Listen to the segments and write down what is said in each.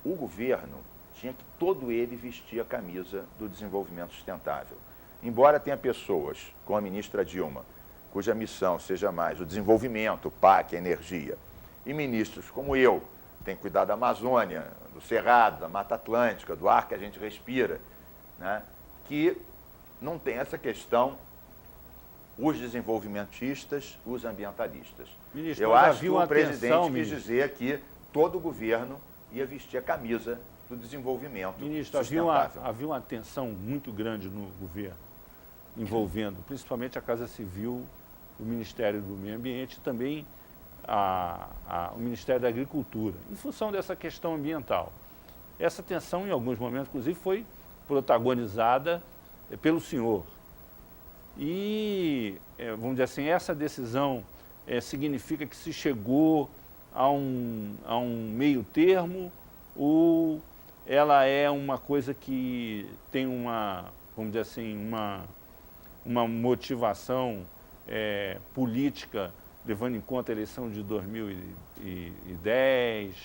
o governo tinha que todo ele vestir a camisa do desenvolvimento sustentável. Embora tenha pessoas, como a ministra Dilma, cuja missão seja mais o desenvolvimento, o PAC, a energia, e ministros como eu, que têm cuidado da Amazônia, do Cerrado, da Mata Atlântica, do ar que a gente respira, né, que não tem essa questão, os desenvolvimentistas, os ambientalistas. Ministro, eu acho que o presidente quis dizer que todo o governo ia vestir a camisa do desenvolvimento sustentável. Havia uma tensão muito grande no governo, envolvendo principalmente a Casa Civil, o Ministério do Meio Ambiente e também o Ministério da Agricultura, em função dessa questão ambiental. Essa tensão, em alguns momentos, inclusive, foi protagonizada pelo senhor. E, vamos dizer assim, essa decisão significa que se chegou a um meio termo ou ela é uma coisa que tem vamos dizer assim, uma motivação política, levando em conta a eleição de 2010,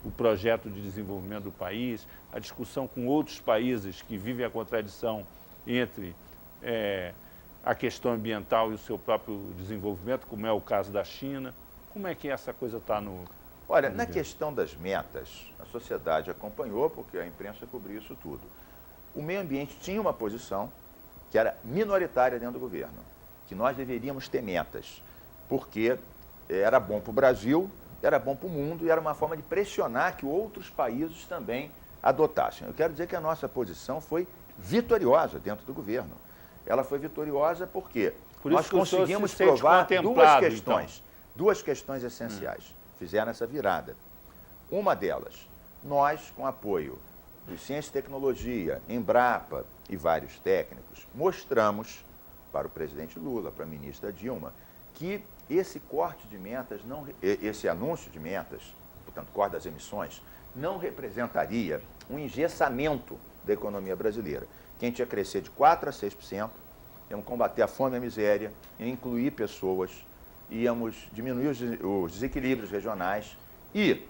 o projeto de desenvolvimento do país, a discussão com outros países que vivem a contradição entre a questão ambiental e o seu próprio desenvolvimento, como é o caso da China. Como é que essa coisa está no... Olha, na questão das metas, a sociedade acompanhou, porque a imprensa cobriu isso tudo. O meio ambiente tinha uma posição que era minoritária dentro do governo, que nós deveríamos ter metas, porque era bom para o Brasil, era bom para o mundo e era uma forma de pressionar que outros países também adotassem. Eu quero dizer que a nossa posição foi vitoriosa dentro do governo. Ela foi vitoriosa porque nós conseguimos provar duas questões essenciais. Fizeram essa virada. Uma delas, nós, com apoio de Ciência e Tecnologia, Embrapa e vários técnicos, mostramos para o presidente Lula, para a ministra Dilma, que esse corte de metas, esse anúncio de metas, portanto, corte das emissões, não representaria um engessamento da economia brasileira. Que a gente ia crescer de 4% a 6%, íamos combater a fome e a miséria, ia incluir pessoas, íamos diminuir os desequilíbrios regionais e,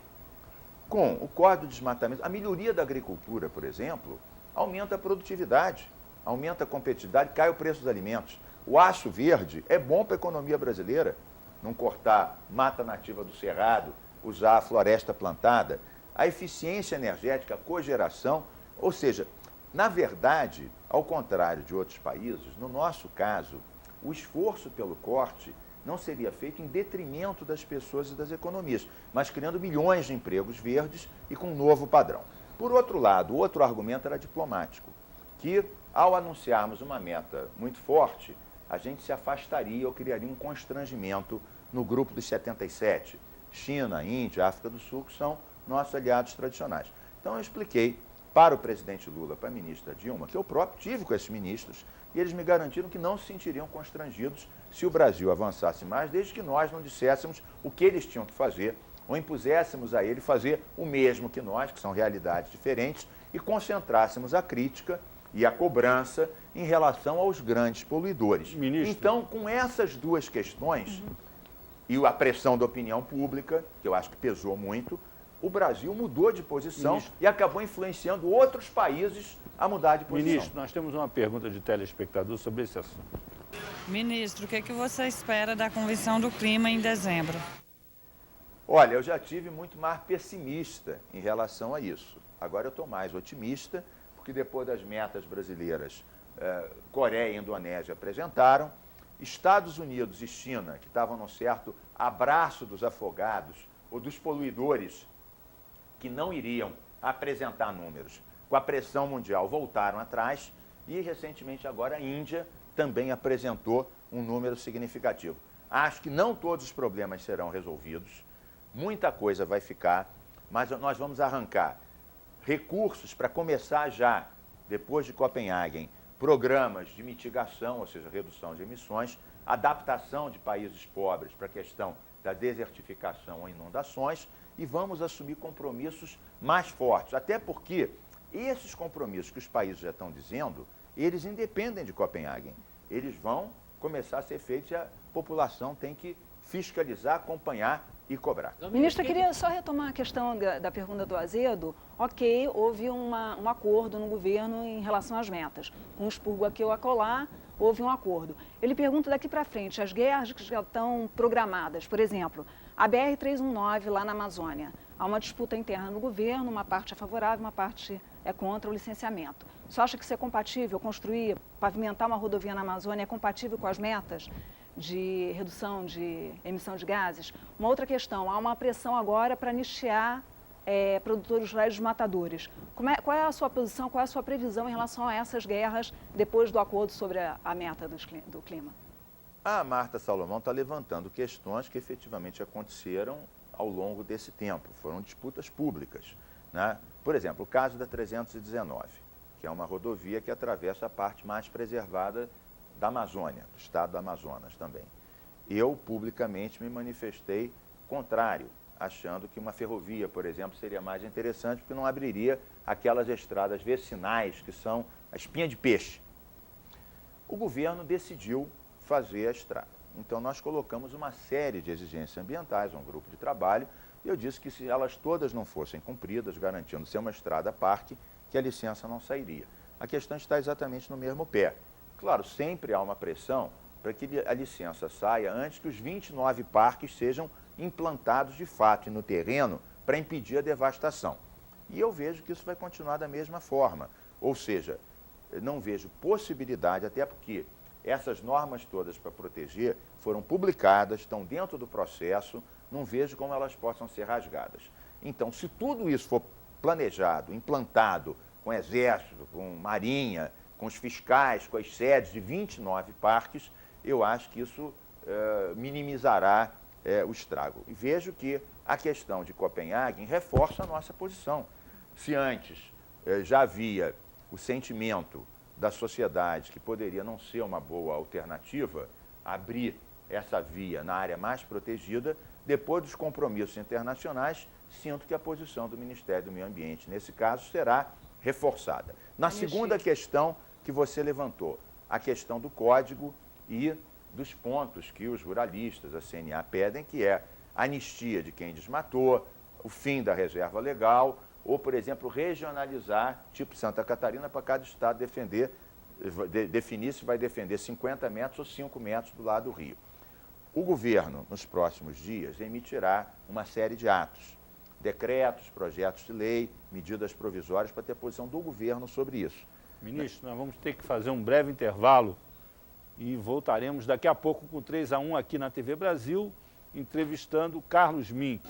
com o corte do desmatamento, a melhoria da agricultura, por exemplo, aumenta a produtividade, aumenta a competitividade, cai o preço dos alimentos. O aço verde é bom para a economia brasileira, não cortar mata nativa do cerrado, usar a floresta plantada, a eficiência energética, a cogeração, ou seja, na verdade, ao contrário de outros países, no nosso caso, o esforço pelo corte não seria feito em detrimento das pessoas e das economias, mas criando milhões de empregos verdes e com um novo padrão. Por outro lado, o outro argumento era diplomático, que ao anunciarmos uma meta muito forte, a gente se afastaria ou criaria um constrangimento no grupo dos 77. China, Índia, África do Sul, que são nossos aliados tradicionais. Então eu expliquei para o presidente Lula, para a ministra Dilma, que eu próprio tive com esses ministros, e eles me garantiram que não se sentiriam constrangidos se o Brasil avançasse mais, desde que nós não disséssemos o que eles tinham que fazer, ou impuséssemos a ele fazer o mesmo que nós, que são realidades diferentes, e concentrássemos a crítica e a cobrança em relação aos grandes poluidores. Ministro. Então, com essas duas questões, e a pressão da opinião pública, que eu acho que pesou muito, o Brasil mudou de posição, ministro, e acabou influenciando outros países a mudar de posição. Ministro, nós temos uma pergunta de telespectador sobre esse assunto. Ministro, o que você espera da Convenção do Clima em dezembro? Olha, eu já tive muito mais pessimista em relação a isso. Agora eu estou mais otimista, porque depois das metas brasileiras, Coreia e Indonésia apresentaram, Estados Unidos e China, que estavam num certo abraço dos afogados ou dos poluidores, que não iriam apresentar números com a pressão mundial, voltaram atrás e, recentemente, agora a Índia também apresentou um número significativo. Acho que não todos os problemas serão resolvidos, muita coisa vai ficar, mas nós vamos arrancar recursos para começar já, depois de Copenhague, programas de mitigação, ou seja, redução de emissões, adaptação de países pobres para a questão da desertificação ou inundações, e vamos assumir compromissos mais fortes, até porque esses compromissos que os países já estão dizendo, eles independem de Copenhague. Eles vão começar a ser feitos e a população tem que fiscalizar, acompanhar e cobrar. Ministro, eu queria só retomar a questão da pergunta do Azedo. Ok, houve um acordo no governo em relação às metas. Com o expurgo aqui ou acolá, houve um acordo. Ele pergunta daqui para frente, as guerras que já estão programadas, por exemplo, a BR-319 lá na Amazônia. Há uma disputa interna no governo, uma parte é favorável, uma parte é contra o licenciamento. Você acha que isso é compatível, construir, pavimentar uma rodovia na Amazônia é compatível com as metas de redução de emissão de gases? Uma outra questão, há uma pressão agora para anistiar produtores rurais desmatadores. Qual é a sua posição, qual é a sua previsão em relação a essas guerras depois do acordo sobre a meta do clima? A Marta Salomão está levantando questões que efetivamente aconteceram ao longo desse tempo. Foram disputas públicas, né? Por exemplo, o caso da 319, que é uma rodovia que atravessa a parte mais preservada da Amazônia, do estado do Amazonas também. Eu, publicamente, me manifestei contrário, achando que uma ferrovia, por exemplo, seria mais interessante, porque não abriria aquelas estradas vicinais que são a espinha de peixe. O governo decidiu fazer a estrada. Então, nós colocamos uma série de exigências ambientais, um grupo de trabalho, e eu disse que se elas todas não fossem cumpridas, garantindo ser uma estrada parque, que a licença não sairia. A questão está exatamente no mesmo pé. Claro, sempre há uma pressão para que a licença saia antes que os 29 parques sejam implantados de fato e no terreno para impedir a devastação. E eu vejo que isso vai continuar da mesma forma. Ou seja, eu não vejo possibilidade, até porque essas normas todas para proteger foram publicadas, estão dentro do processo, não vejo como elas possam ser rasgadas. Então, se tudo isso for planejado, implantado, com exército, com marinha, com os fiscais, com as sedes de 29 parques, eu acho que isso minimizará o estrago. E vejo que a questão de Copenhague reforça a nossa posição. Se antes já havia o sentimento da sociedade que poderia não ser uma boa alternativa abrir essa via na área mais protegida, depois dos compromissos internacionais, sinto que a posição do Ministério do Meio Ambiente, nesse caso, será reforçada. Na segunda questão que você levantou, a questão do código e dos pontos que os ruralistas, a CNA, pedem, que é a anistia de quem desmatou, o fim da reserva legal, ou, por exemplo, regionalizar, tipo Santa Catarina, para cada estado definir se vai defender 50 metros ou 5 metros do lado do rio. O governo, nos próximos dias, emitirá uma série de atos, decretos, projetos de lei, medidas provisórias para ter a posição do governo sobre isso. Ministro, nós vamos ter que fazer um breve intervalo e voltaremos daqui a pouco com 3-1 aqui na TV Brasil, entrevistando Carlos Mink.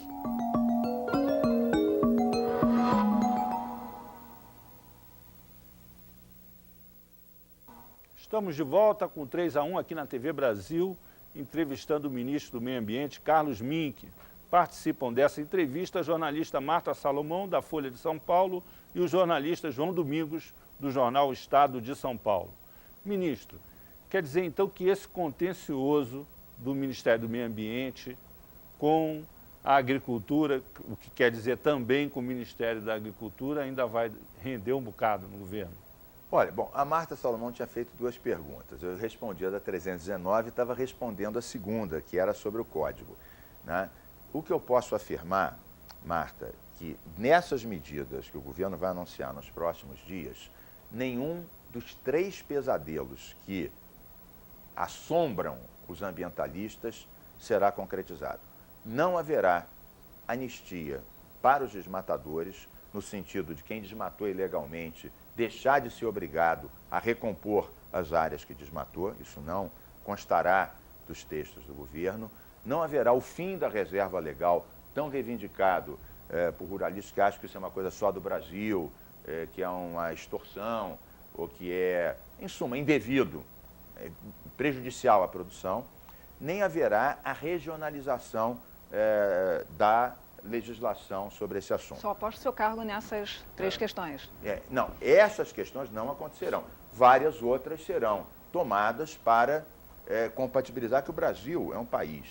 Estamos de volta com 3-1 aqui na TV Brasil, entrevistando o ministro do Meio Ambiente, Carlos Mink. Participam dessa entrevista a jornalista Marta Salomão, da Folha de São Paulo, e o jornalista João Domingos, do jornal Estado de São Paulo. Ministro, quer dizer então que esse contencioso do Ministério do Meio Ambiente com a agricultura, o que quer dizer também com o Ministério da Agricultura, ainda vai render um bocado no governo? Olha, bom, a Marta Salomão tinha feito duas perguntas. Eu respondi a da 319 e estava respondendo a segunda, que era sobre o código, né? O que eu posso afirmar, Marta, que nessas medidas que o governo vai anunciar nos próximos dias, nenhum dos 3 pesadelos que assombram os ambientalistas será concretizado. Não haverá anistia para os desmatadores, no sentido de quem desmatou ilegalmente deixar de ser obrigado a recompor as áreas que desmatou, isso não constará dos textos do governo. Não haverá o fim da reserva legal, tão reivindicado por ruralistas que acham que isso é uma coisa só do Brasil, que é uma extorsão, ou que é, em suma, indevido, prejudicial à produção. Nem haverá a regionalização da legislação sobre esse assunto. Só aposto seu cargo nessas 3 questões. Não, essas questões não acontecerão. Várias outras serão tomadas para compatibilizar que o Brasil é um país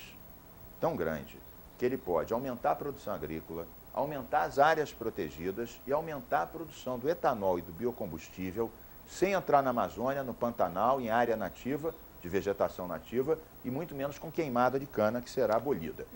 tão grande que ele pode aumentar a produção agrícola, aumentar as áreas protegidas e aumentar a produção do etanol e do biocombustível sem entrar na Amazônia, no Pantanal, em área nativa, de vegetação nativa, e muito menos com queimada de cana, que será abolida.